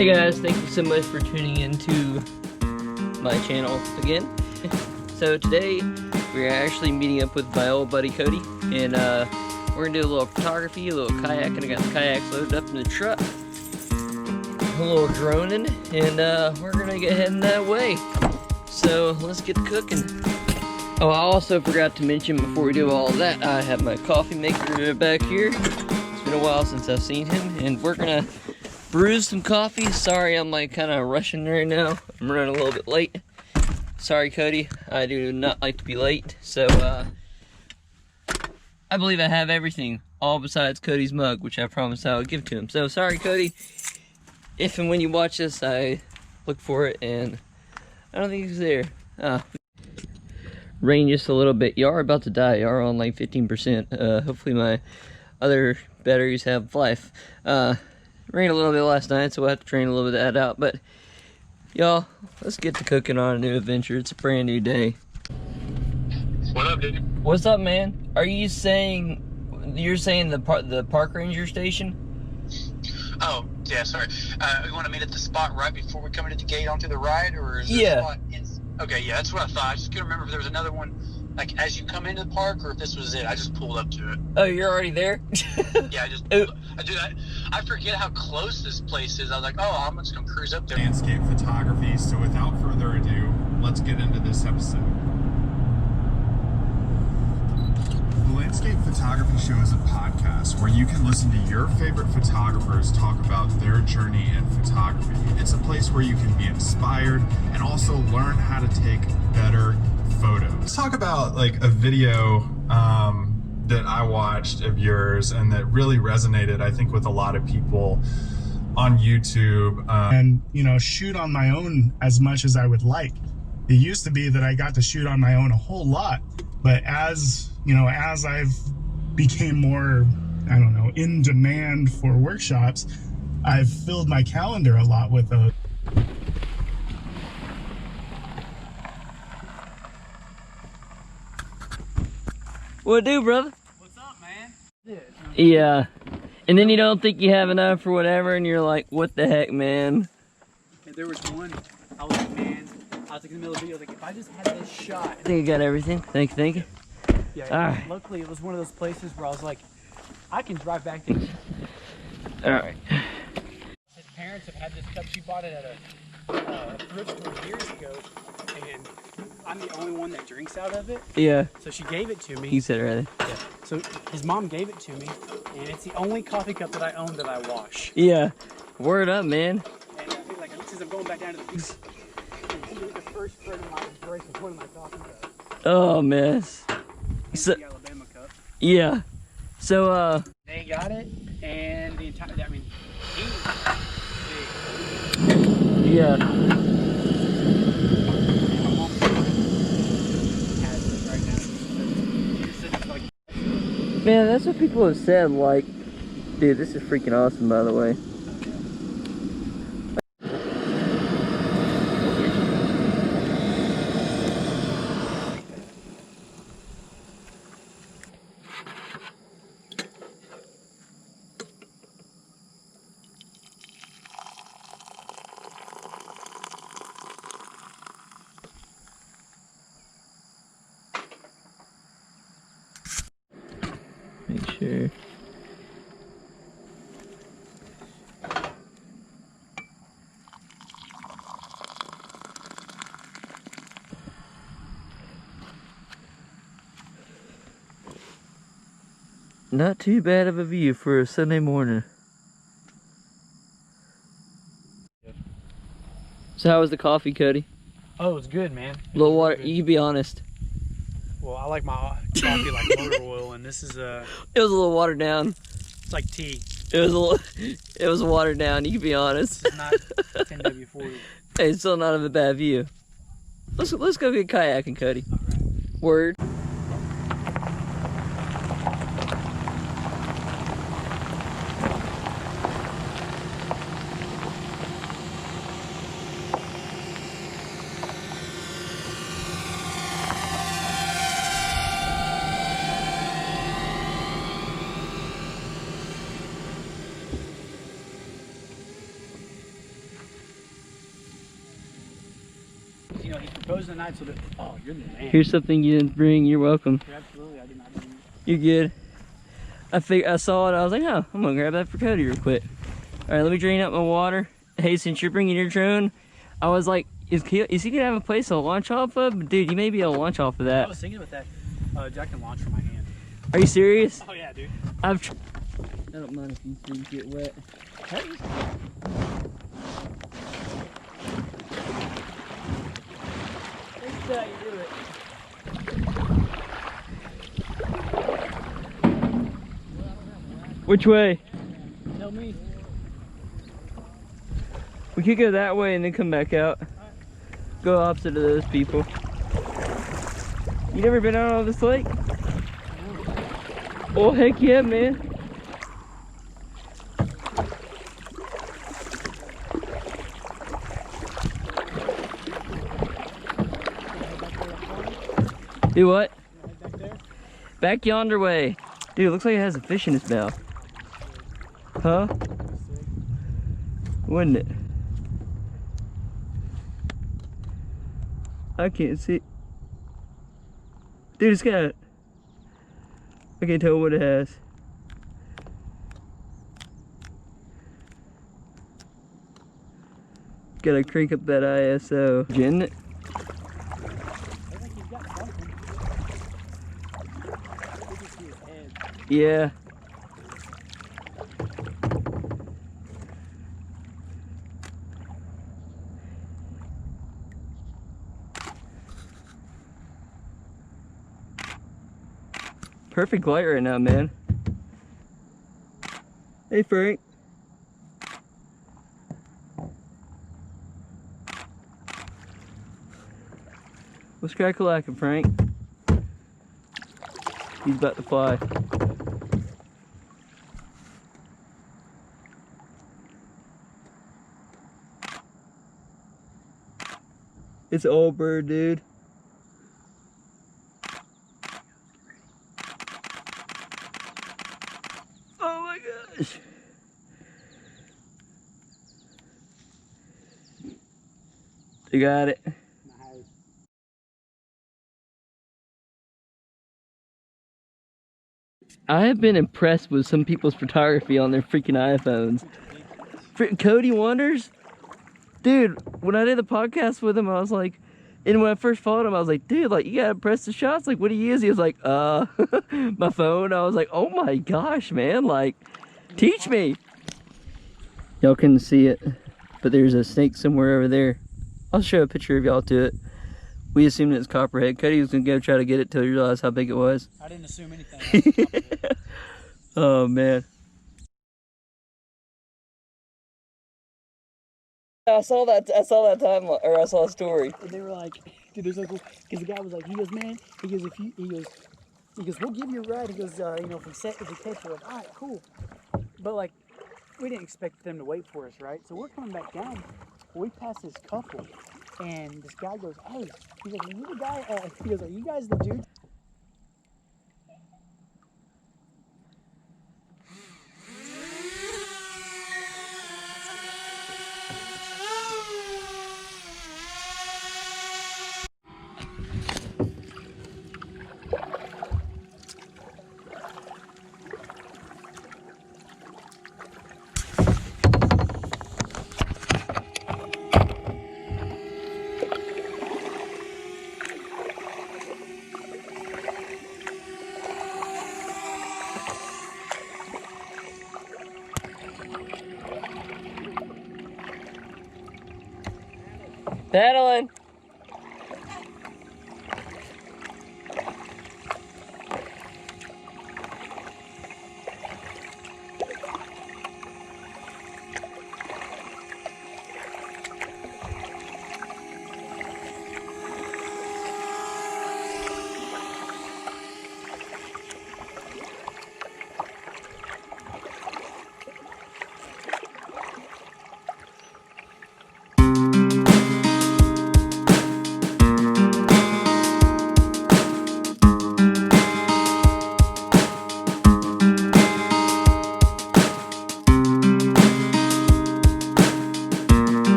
Hey guys, thank you so much for tuning into my channel again. So today we're actually meeting up with my old buddy Cody, and we're gonna do a little photography, a little kayaking. I got the kayaks loaded up in the truck, a little droning, and we're gonna get heading that way. So let's get cooking. Oh, I also forgot to mention before we do all of that, I have my coffee maker back here. It's been a while since I've seen him, and we're gonna brew some coffee. Sorry, I'm like kind of rushing right now. I'm running a little bit late. Sorry, Cody. I do not like to be late. So, I believe I have everything, all besides Cody's mug, which I promised I would give to him. So, sorry, Cody. If and when you watch this, I look for it, and I don't think it's there. Rain just a little bit. Y'all are about to die. Y'all are on like 15%. Hopefully my other batteries have life. Rained a little bit last night, so we'll have to train a little bit of that out. But y'all, let's get to cooking on a new adventure. It's a brand new day. What up, dude? What's up, man? Are you saying you're saying the park ranger station? Oh, yeah, sorry. You want to meet at the spot right before we come into the gate onto the right, or is there a spot in? Okay, yeah, that's what I thought. I just couldn't remember if there was another one, like as you come into the park, or if this was it. I just pulled up to it. Oh, you're already there? Yeah, I just pulled up. I forget how close this place is. I was like, oh, I'm just gonna cruise up there. Landscape photography. So without further ado, let's get into this episode. The Landscape Photography Show is a podcast where you can listen to your favorite photographers talk about their journey in photography. It's a place where you can be inspired and also learn how to take better photos. Let's talk about like a video that I watched of yours and that really resonated, I think, with a lot of people on YouTube. And, you know, shoot on my own as much as I would like. It used to be that I got to shoot on my own a whole lot, but as, you know, as I've became more, I don't know, in demand for workshops, I've filled my calendar a lot with those. What do, brother? What's up, man? Yeah. And then you don't think you have enough or whatever, and you're like, what the heck, man? And there was one, I was like, man, I was like in the middle of the video, I was like, if I just had this shot. I think I got everything. Thank you. Yeah, Alright. Luckily, it was one of those places where I was like, I can drive back to. Alright. His parents have had this cup. She bought it at a thrift store years ago, and I'm the only one that drinks out of it. Yeah. So she gave it to me. You said it right. Yeah. So his mom gave it to me, and it's the only coffee cup that I own that I wash. Yeah. Word up, man. And I think like since I'm going back down to the beach, the first friend of mine was breaking one of my coffee cups. Oh, mess. So, The Alabama cup. yeah. So, They got it, and the entire, I mean, yeah. my mom has it right now. It's like, Man, that's what people have said, like, dude, this is freaking awesome, by the way. Make sure. Not too bad of a view for a Sunday morning. So how was the coffee, Cody? oh, it's good, man. A little water. Good. You can be honest. Well, I like my coffee like motor oil, and this is It was a little watered down. it's like tea. It was a little. It was watered down. You can be honest. It's not 10W40. Hey, it's still not of a bad view. Let's go get kayaking, Cody. All right. Word. You know, he proposed tonight, so that, oh, you're the man. Here's something you didn't bring. You're welcome. Absolutely, I did not bring it. You're good. I saw it. I was like, oh, I'm gonna grab that for Cody real quick. All right, let me drain out my water. Hey, since you're bringing your drone, I was like, is he gonna have a place to launch off of? Dude, you may be able to launch off of I that. was thinking about that. Jack can launch from my hand. Are you serious? Oh yeah, dude. I don't mind if these things get wet. Hey. That's how you do it. Which way? Tell me. We could go that way and then come back out. Go opposite of those people. You never been out on this lake? Oh, heck yeah, man. Do what? Back there? Back yonder way. Dude, it looks like it has a fish in its mouth. Huh? Wouldn't it? I can't see. Dude, it's got. I can't tell what it has. Gotta crank up that ISO. Isn't it? I think he's got something. You can see his head. Yeah. Perfect light right now, man. Hey, Frank. What's crack-a-lackin', Frank? He's about to fly. It's old bird, dude. Oh my gosh. You got it. Nice. I have been impressed with some people's photography on their freaking iPhones. Cody Wonders? Dude, when I did the podcast with him, I was like, and when I first followed him, I was like, dude, like, you gotta press the shots. Like, what do you use? He was like, my phone. I was like, oh my gosh, man. Like, teach me. Y'all couldn't see it, but there's a snake somewhere over there. I'll show a picture of y'all to it. We assumed it was copperhead. Cody was gonna go try to get it till he realized how big it was. I didn't assume anything. Oh, man. I saw that time, or I saw a story. And they were like, dude, there's like, because the guy was like, he goes, man, he goes, he goes, we'll give you a ride. He goes, you know, if we catch it, we're like, all right, cool. But like, we didn't expect them to wait for us, right? So we're coming back down. We pass this couple, and this guy goes, hey, he goes, are you the guy? He goes, are you guys the dude? Paddling.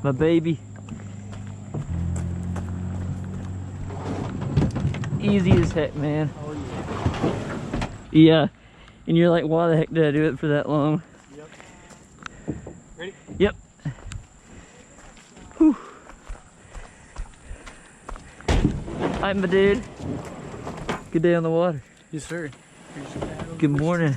My baby. Easy as heck, man. Oh, yeah. Yeah. And you're like, why the heck did I do it for that long? Yep. Ready? Yep. Whew. Alright, my dude. Good day on the water. Yes, sir. Good morning.